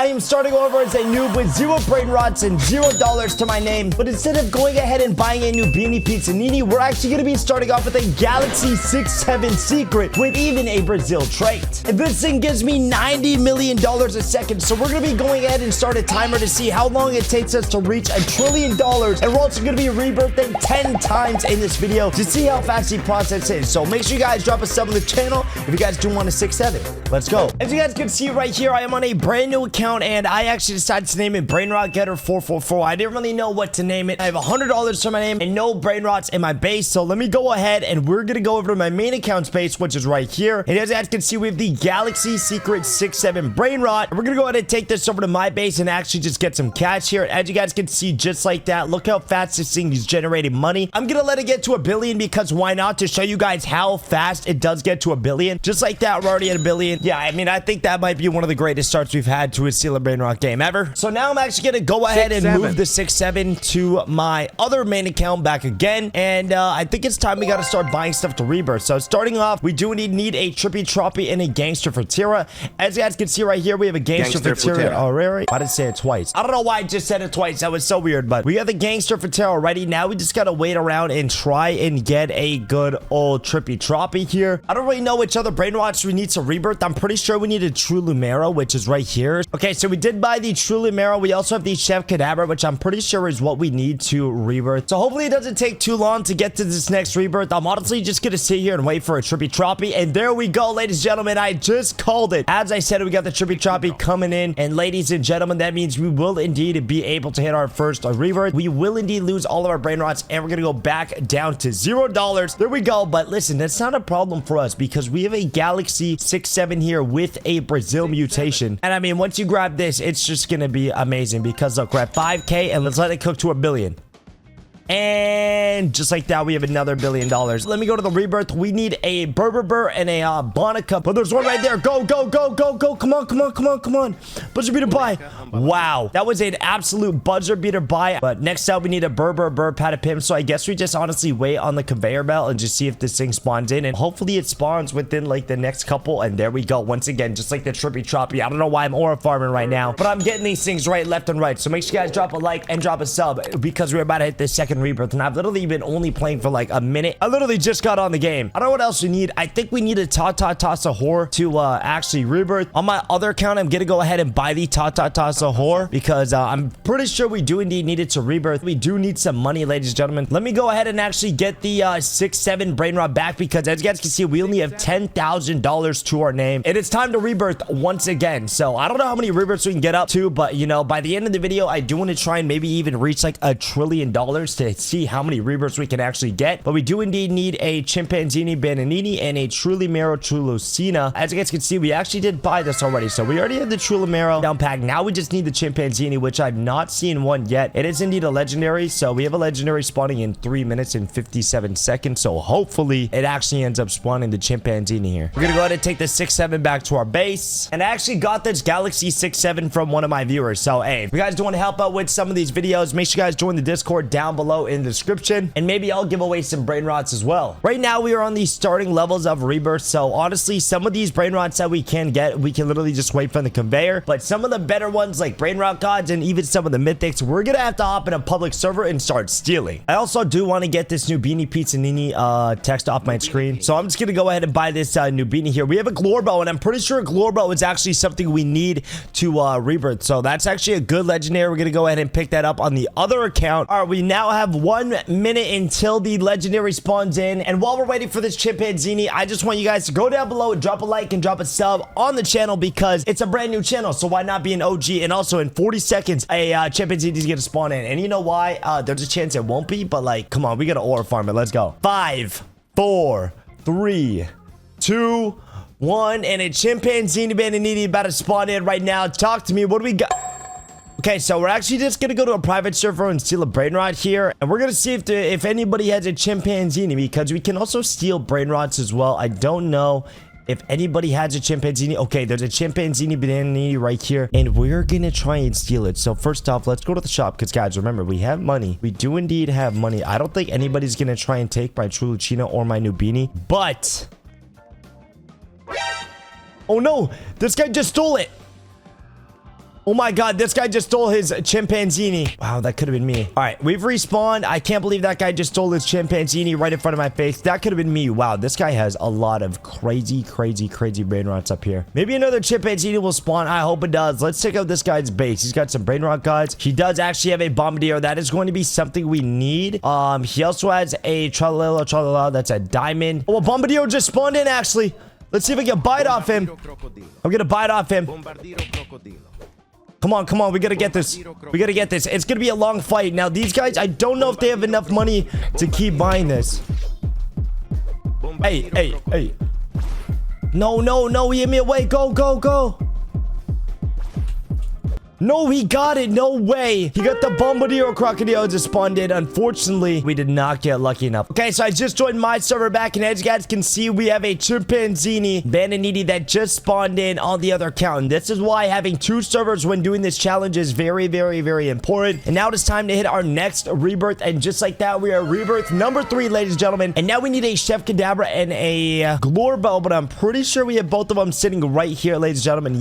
I am starting over as a noob with 0 brain rots and $0 to my name. But instead of going ahead and buying a new beanie pizzanini, we're actually going to be starting off with a Galaxy 6-7 secret with even a Brazil trait. And this thing gives me $90 million a second. So we're going to be going ahead and start a timer to see how long it takes us to reach $1 trillion. And we're also going to be rebirthing 10 times in this video to see how fast the process is. So make sure you guys drop a sub on the channel if you guys do want a 6-7. Let's go. As you guys can see right here, I am on a brand new account and I actually decided to name it Brainrot Getter 444. I didn't really know what to name it. I have $100 to my name and no brain rots in my base. So let me go ahead and we're going to go over to my main account space, which is right here. And as you guys can see, we have the Galaxy Secret 6-7 Brainrot. We're going to go ahead and take this over to my base and actually just get some cash here. As you guys can see, just like that, look how fast this thing is generating money. I'm going to let it get to $1 billion because why not, to show you guys how fast it does get to $1 billion. Just like that, we're already at $1 billion. Yeah, I mean, I think that might be one of the greatest starts we've had to a Steal a Brainrot game ever. So now I'm actually going to go ahead and move the 6-7 to my other main account back again. And I think it's time we got to start buying stuff to rebirth. So starting off, we do need a Trippy Troppy and a Gangster for Tira. As you guys can see right here, we have a Gangster for Tira already. Why did I say it twice? I don't know why I just said it twice. That was so weird, but we got the Gangster for Tira already. Now we just got to wait around and try and get a good old Trippy Troppy here. I don't really know which other brain rots we need to rebirth. I'm pretty sure we need a True Lumero, which is right here. Okay, so we did buy the True Lumero. We also have the Chef Cadaver, which I'm pretty sure is what we need to rebirth. So hopefully it doesn't take too long to get to this next rebirth. I'm honestly just gonna sit here and wait for a Trippy Troppy. And there we go, ladies and gentlemen. I just called it. As I said, we got the Trippy Troppy coming in. And ladies and gentlemen, that means we will indeed be able to hit our first rebirth. We will indeed lose all of our brain rots and we're gonna go back down to $0. There we go. But listen, that's not a problem for us because we have a Galaxy 6-7 here with a Brazil mutation. And I mean, once you grab this, it's just gonna be amazing because look, we're at 5K and let's let it cook to $1 billion. And just like that, we have another $1 billion. Let me go to the rebirth. We need a Burr and a Bonica. But there's one right there. Go, go, go, go, go. Come on, come on, come on, come on. Buzzer beater buy. Wow. That was an absolute buzzer beater buy. But next up, we need a Burr, Pat a Pim. So I guess we just honestly wait on the conveyor belt and just see if this thing spawns in. And hopefully it spawns within like the next couple. And there we go. Once again, just like the Trippy Troppy. I don't know why I'm aura farming right now, but I'm getting these things right, left and right. So make sure you guys drop a like and drop a sub because we're about to hit this second rebirth and I've literally been only playing for like a minute. I literally just got on the game. I don't know what else we need. I think we need a Sahur to actually rebirth. On my other account, I'm gonna go ahead and buy the Sahur because I'm pretty sure we do indeed need it to rebirth. We do need some money, ladies and gentlemen. Let me go ahead and actually get the 6-7 Brainrot back because as you guys can see, we only have $10,000 to our name and it's time to rebirth once again. So I don't know how many rebirths we can get up to, but you know, by the end of the video, I do want to try and maybe even reach like $1 trillion to see how many rebirths we can actually get. But we do indeed need a Chimpanzini Bananini and a Truly Mero Trulicina. As you guys can see, we actually did buy this already. So we already have the Truly Mero down pack. Now we just need the Chimpanzini, which I've not seen one yet. It is indeed a legendary. So we have a legendary spawning in 3 minutes and 57 seconds. So hopefully it actually ends up spawning the Chimpanzini here. We're gonna go ahead and take the 6-7 back to our base. And I actually got this Galaxy 6-7 from one of my viewers. So hey, if you guys do want to help out with some of these videos, make sure you guys join the Discord down below in the description, and maybe I'll give away some brain rots as well. Right now we are on the starting levels of rebirth, so honestly some of these brain rots that we can get, we can literally just wait for the conveyor, but some of the better ones like brain rot gods and even some of the mythics, we're gonna have to hop in a public server and start stealing. I also do want to get this new beanie pizzanini text off my screen, so I'm just gonna go ahead and buy this new beanie here. We have a Glorbo and I'm pretty sure a Glorbo is actually something we need to rebirth, so that's actually a good legendary. We're gonna go ahead and pick that up on the other account. All right, we now have 1 minute until the legendary spawns in, and while we're waiting for this Chimpanzini, I just want you guys to go down below and drop a like and drop a sub on the channel because it's a brand new channel, so why not be an OG? And also in 40 seconds a Chimpanzini is gonna spawn in, and you know why? There's a chance it won't be, but like, come on, we gotta aura farm it. Let's go. 5 4 3 2 1, and a Chimpanzini Bananini about to spawn in right now. Talk to me. What do we got? Okay, so we're actually just gonna go to a private server and steal a Brainrot here, and we're gonna see if anybody has a Chimpanzini because we can also steal Brainrots as well. I don't know if anybody has a Chimpanzini. Okay, there's a Chimpanzini Bananini right here, and we're gonna try and steal it. So first off, let's go to the shop because guys, remember we have money. We do indeed have money. I don't think anybody's gonna try and take my Trulicina or my Nubini, but oh no, this guy just stole it. Oh my god, this guy just stole his chimpanzee. Wow, that could have been me. All right, we've respawned. I can't believe that guy just stole his chimpanzee right in front of my face. That could have been me. Wow, this guy has a lot of crazy brain rots up here. Maybe another chimpanzee will spawn. I hope it does. Let's check out this guy's base. He's got some brain rot guys. He does actually have a bombardier. That is going to be something we need. He also has a tralala. That's a diamond. Oh, a bombardier just spawned in actually. Let's see if we can bite off him. I'm gonna bite off him. Come on. We gotta get this. It's gonna be a long fight. Now, these guys, I don't know if they have enough money to keep buying this. Hey. No. He hit me away. Go. No, he got it. No way. He got the Bombardiro Crocodile just spawned in. Unfortunately, we did not get lucky enough. Okay, so I just joined my server back, and as you guys can see, we have a chimpanzee Bandinini that just spawned in on the other account. And this is why having 2 servers when doing this challenge is very important. And now it is time to hit our next rebirth. And just like that, we are rebirth number 3, ladies and gentlemen. And now we need a Chef Cadabra and a Glorbo, but I'm pretty sure we have both of them sitting right here, ladies and gentlemen.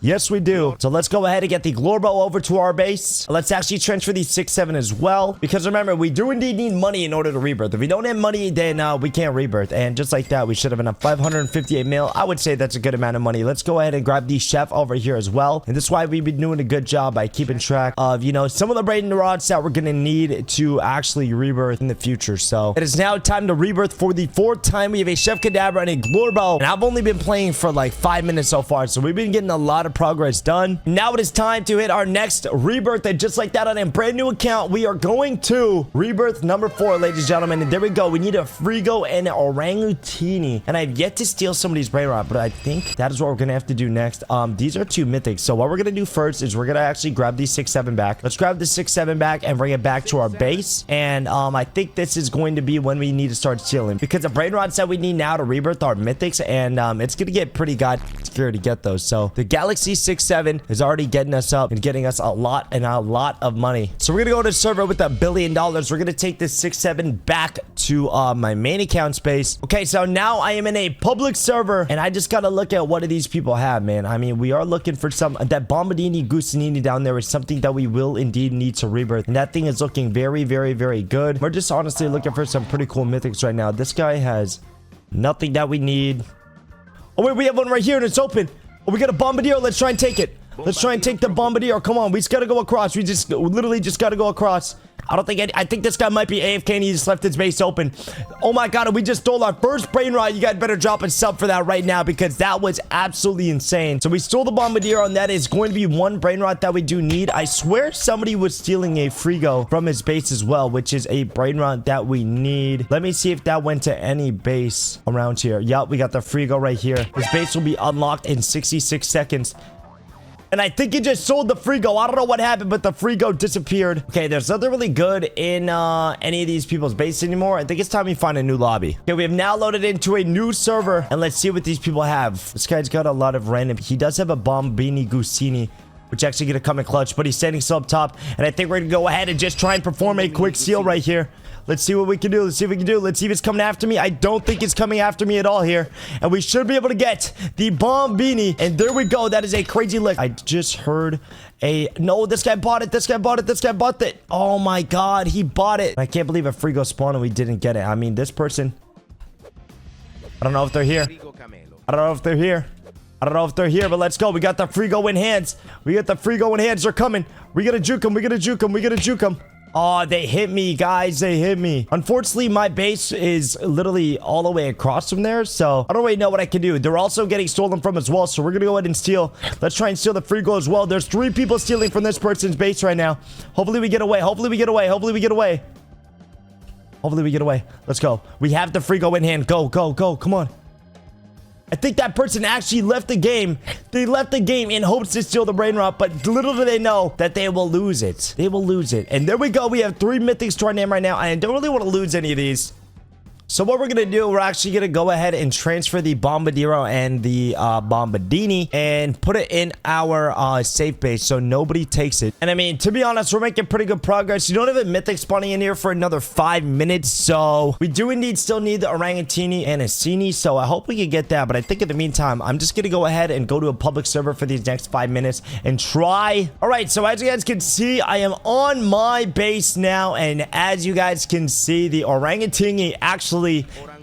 Yes, we do. So let's go ahead and get the Glorbo over to our base. Let's actually transfer these 6-7 as well, because remember, we do indeed need money in order to rebirth. If we don't have money, then we can't rebirth. And just like that, we should have enough. 558 mil. I would say that's a good amount of money. Let's go ahead and grab the chef over here as well. And this is why we've been doing a good job by keeping track of, you know, some of the brain rods that we're gonna need to actually rebirth in the future. So it is now time to rebirth for the 4th time. We have a Chef Cadabra and a Glorbo, and I've only been playing for like 5 minutes so far, so we've been getting a lot of progress done. Now it is time to hit our next rebirth, and just like that, on a brand new account, we are going to rebirth number 4, ladies and gentlemen. And there we go. We need a Frigo and an Orangutini, and I've yet to steal somebody's brain rot, but I think that is what we're gonna have to do next. These are 2 mythics, so what we're gonna do first is we're gonna actually grab these 6-7 back. Let's grab the 6-7 back and bring it back to our base. And I think this is going to be when we need to start stealing, because the brain rods that we need now to rebirth are mythics, and it's gonna get pretty scary to get those. So the Galaxy 6-7 is already getting us up and getting us a lot of money. So we're gonna go to a server with $1 billion. We're gonna take this 6-7 back to my main account space. Okay, so now I am in a public server, and I just gotta look at what do these people have, man. I mean, we are looking for some. That Bombardini Gusanini down there is something that we will indeed need to rebirth, and that thing is looking very good. We're just honestly looking for some pretty cool mythics right now. This guy has nothing that we need. Oh wait, we have one right here, and it's open. Oh, we got a Bombardier. Let's try and take it. Let's try and take the Bombardier. Come on, we just gotta go across. We literally just gotta go across. I think this guy might be AFK and he just left his base open. Oh my god, we just stole our first brain rot. You guys better drop a sub for that right now, because that was absolutely insane. So we stole the Bombardier, and that is going to be 1 brain rot that we do need. I swear somebody was stealing a Frigo from his base as well, which is a brain rot that we need. Let me see if that went to any base around here. Yup, we got the Frigo right here. His base will be unlocked in 66 seconds. And I think he just sold the Frigo. I don't know what happened, but the Frigo disappeared. Okay, there's nothing really good in any of these people's base anymore. I think it's time we find a new lobby. Okay, we have now loaded into a new server, and let's see what these people have. This guy's got a lot of random. He does have a Bombini Gusini, which actually gonna come in clutch, but he's standing still up top, and I think we're gonna go ahead and just try and perform a quick steal right here. Let's see what we can do. Let's see if it's coming after me. I don't think it's coming after me at all here. And we should be able to get the Bombini. And there we go. That is a crazy lick. I just heard a... No, this guy bought it. This guy bought it. Oh my god, he bought it. I can't believe a Frigo spawned and we didn't get it. I mean, this person... I don't know if they're here. I don't know if they're here, but let's go. We got the Frigo in hands. They're coming. We gotta juke them. Oh, they hit me, guys. They hit me. Unfortunately, my base is literally all the way across from there, so I don't really know what I can do. They're also getting stolen from as well, so we're gonna go ahead and steal. Let's try and steal the Frigo as well. There's 3 people stealing from this person's base right now. Hopefully we get away. Let's go. We have the Frigo in hand. Go. Come on. I think that person actually left the game. They left the game in hopes to steal the brain rot, but little do they know that they will lose it. And there we go. We have 3 mythics to our name right now. I don't really want to lose any of these. So what we're gonna do, we're actually gonna go ahead and transfer the Bombadiro and the Bombadini and put it in our safe base so nobody takes it. And I mean, to be honest, we're making pretty good progress. You don't have a mythic spawning in here for another 5 minutes, so we do indeed still need the Orangutini and a Sini, so I hope we can get that. But I think in the meantime, I'm just gonna go ahead and go to a public server for these next 5 minutes and try. All right, so as you guys can see, I am on my base now, and as you guys can see, the Orangutini actually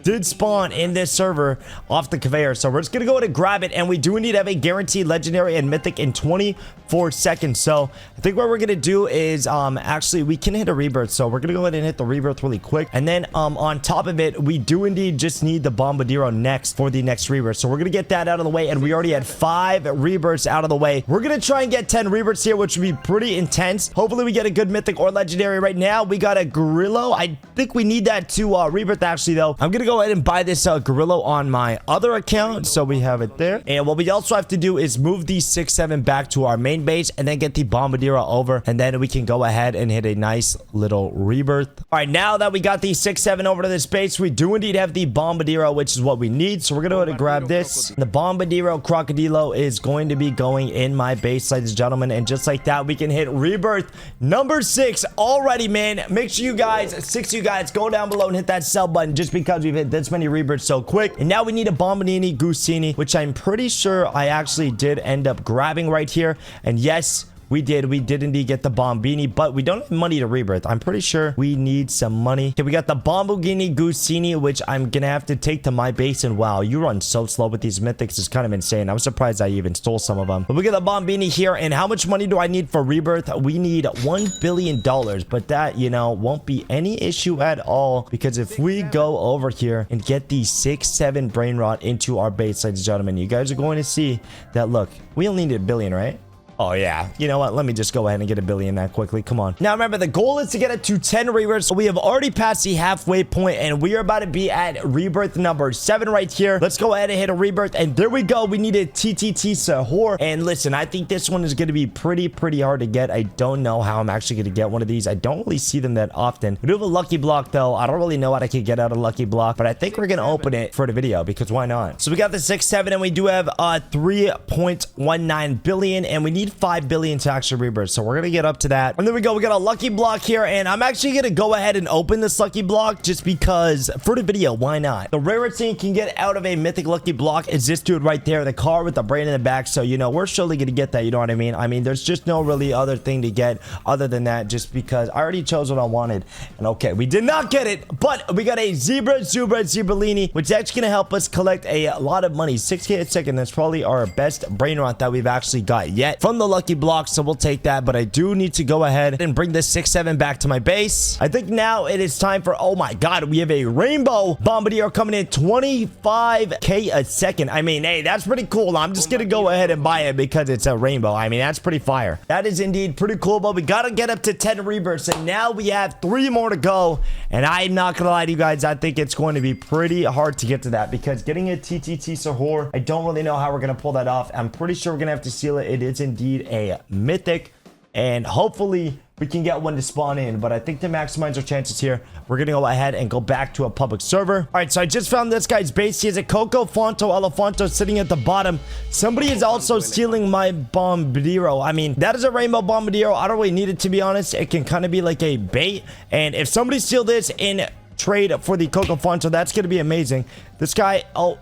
did spawn in this server off the conveyor. So we're just gonna go ahead and grab it, and we do need to have a guaranteed legendary and mythic in 24 seconds. So I think what we're gonna do is actually we can hit a rebirth, so we're gonna go ahead and hit the rebirth really quick, and then on top of it, we do indeed just need the Bombadiro next for the next rebirth. So we're gonna get that out of the way, and we already had 5 rebirths out of the way. We're gonna try and get 10 rebirths here, which would be pretty intense. Hopefully we get a good mythic or legendary. Right now we got a Gorillo. I think we need that to rebirth actually, though. I'm gonna go ahead and buy this Gorillo on my other account, so we have it there. And what we also have to do is move the 6-7 back to our main base, and then get the Bombadiro over, and then we can go ahead and hit a nice little rebirth. All right, now that we got the 6-7 over to this base, we do indeed have the Bombadiro, which is what we need. So we're gonna go ahead and grab this. The Bombadiro Crocodilo is going to be going in my base, ladies and gentlemen, and just like that, we can hit rebirth number 6 already, man. Make sure you guys, 6 of you guys, go down below and hit that sub button, just because we've hit this many rebirths so quick. And now we need a Bombadini Gusini, which I'm pretty sure I actually did end up grabbing right here. And yes, we did indeed get the Bombini, but we don't have money to rebirth. I'm pretty sure we need some money. Okay, we got the Bombugini Gusini, which I'm gonna have to take to my base. And wow, you run so slow with these mythics. It's kind of insane. I'm surprised I even stole some of them. But we got the Bombini here, and how much money do I need for rebirth? We need $1 billion, but that, you know, won't be any issue at all, because if we go over here and get the 6-7 Brainrot into our base, ladies and gentlemen, you guys are going to see that, look, we only need $1 billion, right? Oh, yeah. You know what? Let me just go ahead and get $1 billion that quickly. Come on. Now, remember, the goal is to get it to 10 rebirths. We have already passed the halfway point, and we are about to be at rebirth number 7 right here. Let's go ahead and hit a rebirth, and there we go. We need a TTT Sahur. And listen, I think this one is going to be pretty hard to get. I don't know how I'm actually going to get one of these. I don't really see them that often. We do have a lucky block, though. I don't really know what I could get out of lucky block, but I think we're going to open it for the video, because why not? So we got the 6-7, and we do have 3.19 billion, and we need 5 billion to actually rebirth, so we're gonna get up to that. And there we go, we got a lucky block here, and I'm actually gonna go ahead and open this lucky block just because for the video, why not? The rarest thing you can get out of a mythic lucky block is this dude right there, the car with the brain in the back. So you know, we're surely gonna get that, you know what I mean? I mean, there's just no really other thing to get other than that, just because I already chose what I wanted. And okay, we did not get it, but we got a Zebralini, which is actually gonna help us collect a lot of money. 6K a second. That's probably our best Brainrot that we've actually got yet from the lucky block, so we'll take that. But I do need to go ahead and bring this 6-7 back to my base. I think now it is time for, oh my god, we have a rainbow Bombadiro coming in 25K a second. I mean, hey, that's pretty cool. I'm just gonna go ahead and buy it because it's a rainbow. I mean, that's pretty fire. That is indeed pretty cool, but we gotta get up to 10 rebirths, and now we have 3 more to go. And I'm not gonna lie to you guys, I think it's going to be pretty hard to get to that, because getting a TTT Sahur, I don't really know how we're gonna pull that off. I'm pretty sure we're gonna have to seal it. It is indeed a mythic, and hopefully we can get one to spawn in. But I think to maximize our chances here, we're gonna go ahead and go back to a public server. All right, so I just found this guy's base. He has a Coco Fonto Elefanto sitting at the bottom. Somebody is also stealing my Bombadiro. I mean, that is a rainbow Bombadiro. I don't really need it, to be honest. It can kind of be like a bait, and if somebody steal this in trade for the Coco Fonto, that's gonna be amazing. This guy, oh,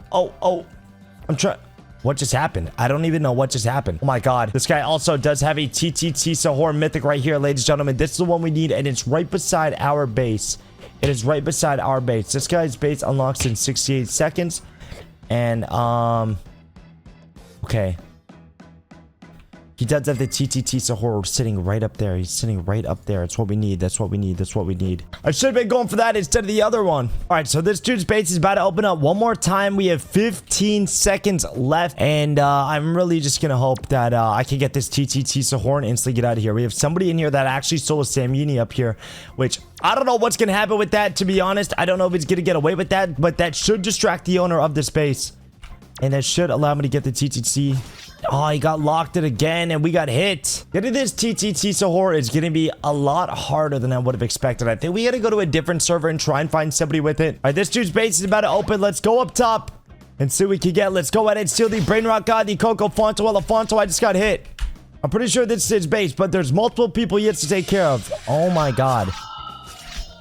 I'm trying. What just happened? I don't even know what just happened. Oh my god. This guy also does have a TTT Sahur mythic right here, ladies and gentlemen. This is the one we need, and it's right beside our base. It is right beside our base. This guy's base unlocks in 68 seconds. And, okay. He does have the TTT Sahur sitting right up there. He's sitting right up there. It's what we need. That's what we need. That's what we need. I should have been going for that instead of the other one. All right, so this dude's base is about to open up one more time. We have 15 seconds left, and I'm really just going to hope that I can get this TTT Sahur and instantly get out of here. We have somebody in here that actually stole a Samuni up here, which I don't know what's going to happen with that, to be honest. I don't know if he's going to get away with that, but that should distract the owner of this base, and that should allow me to get the TTT. Oh, he got locked it again, and we got hit. Getting this TTT Sahur is going to be a lot harder than I would have expected. I think we got to go to a different server and try and find somebody with it. All right, this dude's base is about to open. Let's go up top and see what we can get. Let's go ahead and steal the Brainrot God, the Coco Fonto Elefanto. I just got hit. I'm pretty sure this is his base, but there's multiple people yet to take care of. Oh my god.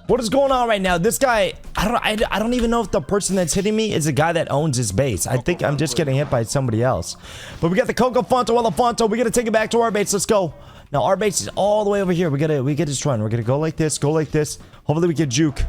What is going on right now? This guy, I don't even know if the person that's hitting me is the guy that owns his base. I think I'm just getting hit by somebody else. But we got the Coco Fonto Elefanto. We gotta take it back to our base. Let's go. Now our base is all the way over here. We gotta just run. We're gonna go like this, go like this. Hopefully we can juke.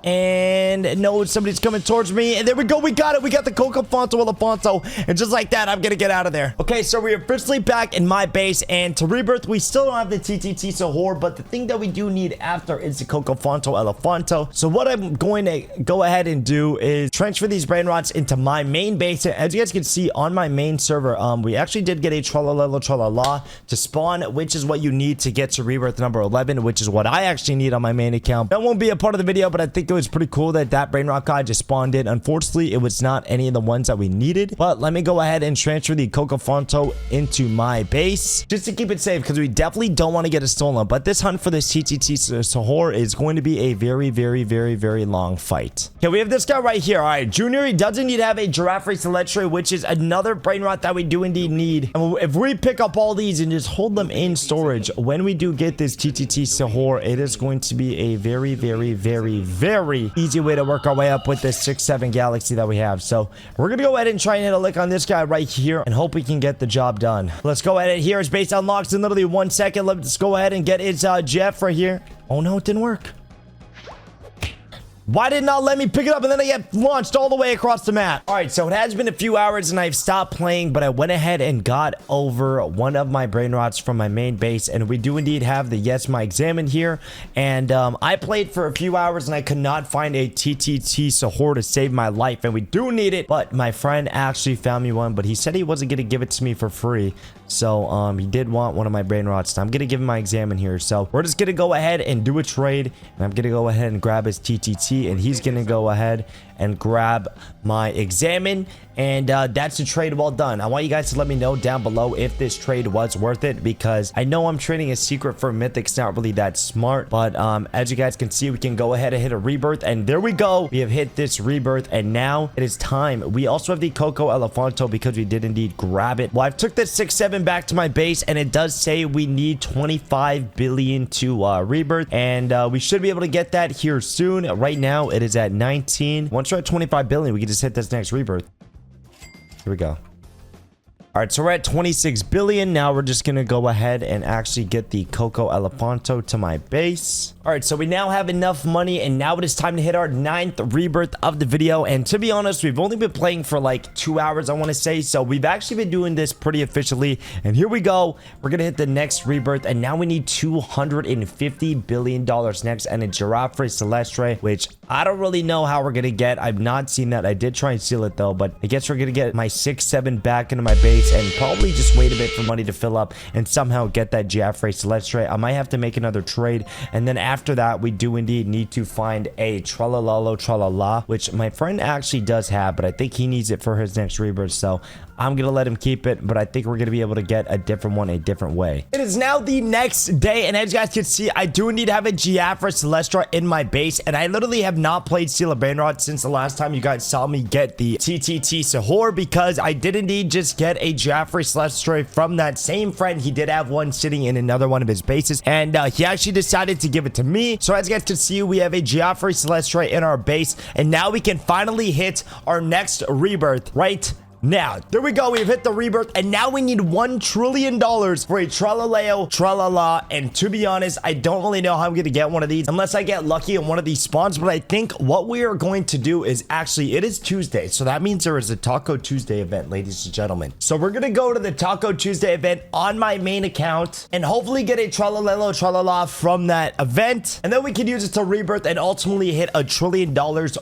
And no, somebody's coming towards me. And there we go. We got it. We got the Coco Fonto Elefanto. And just like that, I'm going to get out of there. Okay, so we're officially back in my base. And to rebirth, we still don't have the TTT Sahur. But the thing that we do need after is the Coco Fonto Elefanto. So what I'm going to go ahead and do is transfer these Brainrots into my main base. As you guys can see on my main server, we actually did get a Tralala to spawn, which is what you need to get to rebirth number 11, which is what I actually need on my main account. That won't be a part of the video, but I think it was pretty cool that Brainrot guy just spawned in. Unfortunately, it was not any of the ones that we needed, but let me go ahead and transfer the Coco Fonto into my base just to keep it safe, because we definitely don't want to get it stolen. But this hunt for this TTT Sahur is going to be a very long fight. Okay, we have this guy right here. All right, Junior, he doesn't need to have a Giraffe Celestre, which is another Brainrot that we do indeed need. And if we pick up all these and just hold them in storage, when we do get this TTT Sahur, it is going to be a very easy way to work our way up with this 6-7 Galaxy that we have. So we're gonna go ahead and try and hit a lick on this guy right here and hope we can get the job done. Let's go ahead and here. His base unlocks in literally 1 second. Let's go ahead and get his Jeff right here. Oh no, it didn't work. Why did it not let me pick it up, and then I get launched all the way across the map? All right, so it has been a few hours and I've stopped playing, but I went ahead and got over one of my Brainrots from my main base, and we do indeed have the Yes My Examine here. And I played for a few hours and I could not find a TTT Sahur to save my life, and we do need it. But my friend actually found me one, but he said he wasn't gonna give it to me for free. So he did want one of my Brainrots. I'm gonna give him my Examine here. So we're just gonna go ahead and do a trade, and I'm gonna go ahead and grab his TTT, and he's gonna go ahead and grab my Examine, and that's the trade well done. I want you guys to let me know down below if this trade was worth it, because I know I'm trading a secret for Mythic's not really that smart, but as you guys can see, we can go ahead and hit a rebirth, and there we go. We have hit this rebirth, and now it is time. We also have the Coco Elefanto because we did indeed grab it. Well, I've took this 6-7 back to my base, and it does say we need 25 billion to rebirth, and we should be able to get that here soon. Right now it is at 19. Once we're at 25 billion, we can just hit this next rebirth. Here we go. All right, so we're at 26 billion. Now we're just gonna go ahead and actually get the Coco Elefanto to my base. All right, so we now have enough money, and now it is time to hit our 9th rebirth of the video. And to be honest, we've only been playing for like 2 hours, I want to say, so we've actually been doing this pretty efficiently. And here we go. We're gonna hit the next rebirth, and now we need 250 billion dollars next, and a Giraffe Celestre, which I don't really know how we're gonna get. I've not seen that. I did try and steal it though, but I guess we're gonna get my 6-7 back into my base and probably just wait a bit for money to fill up and somehow get that Giraffe Celestre. I might have to make another trade, and then after that, we do indeed need to find a Tralala, which my friend actually does have, but I think he needs it for his next rebirth, so I'm gonna let him keep it, but I think we're gonna be able to get a different one a different way. It is now the next day, and as you guys can see, I do need to have a Giraffe Celestre in my base, and I literally have not played Steal a Brainrot since the last time you guys saw me get the TTT Sahur, because I did indeed just get a Giraffe Celestre from that same friend. He did have one sitting in another one of his bases, and he actually decided to give it to me. So as you guys can see, we have a Giraffe Celestre in our base, and now we can finally hit our next rebirth right now. There we go. We've hit the rebirth, and now we need $1 trillion for a Tralala. And to be honest, I don't really know how I'm gonna get one of these unless I get lucky in one of these spawns. But I think what we are going to do is actually, it is Tuesday, so that means there is a Taco Tuesday event, ladies and gentlemen. So we're gonna go to the Taco Tuesday event on my main account and hopefully get a Tralala from that event, and then we can use it to rebirth and ultimately hit $1 trillion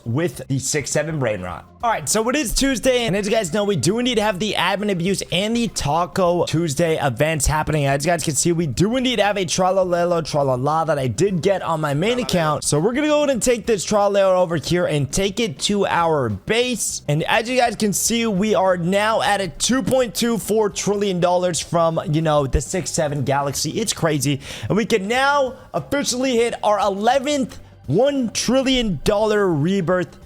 with the 6-7 Brainrot. All right, so it is Tuesday, and as you guys know, we do indeed have the admin abuse and the Taco Tuesday events happening. As you guys can see, we do indeed have a Tralalelo Tralala that I did get on my main account. So we're gonna go ahead and take this Tralalero over here and take it to our base. And as you guys can see, we are now at a $2.24 trillion from, you know, the 6-7 galaxy. It's crazy. And we can now officially hit our 11th $1 trillion rebirth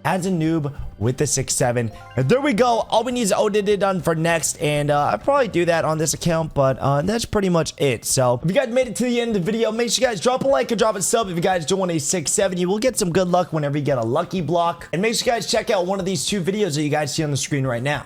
as a noob with the 6-7. And there we go. All we need is ODD done for next. And I'll probably do that on this account, but that's pretty much it. So if you guys made it to the end of the video, make sure you guys drop a like and drop a sub. If you guys do want a 6-7, you will get some good luck whenever you get a lucky block. And make sure you guys check out one of these two videos that you guys see on the screen right now.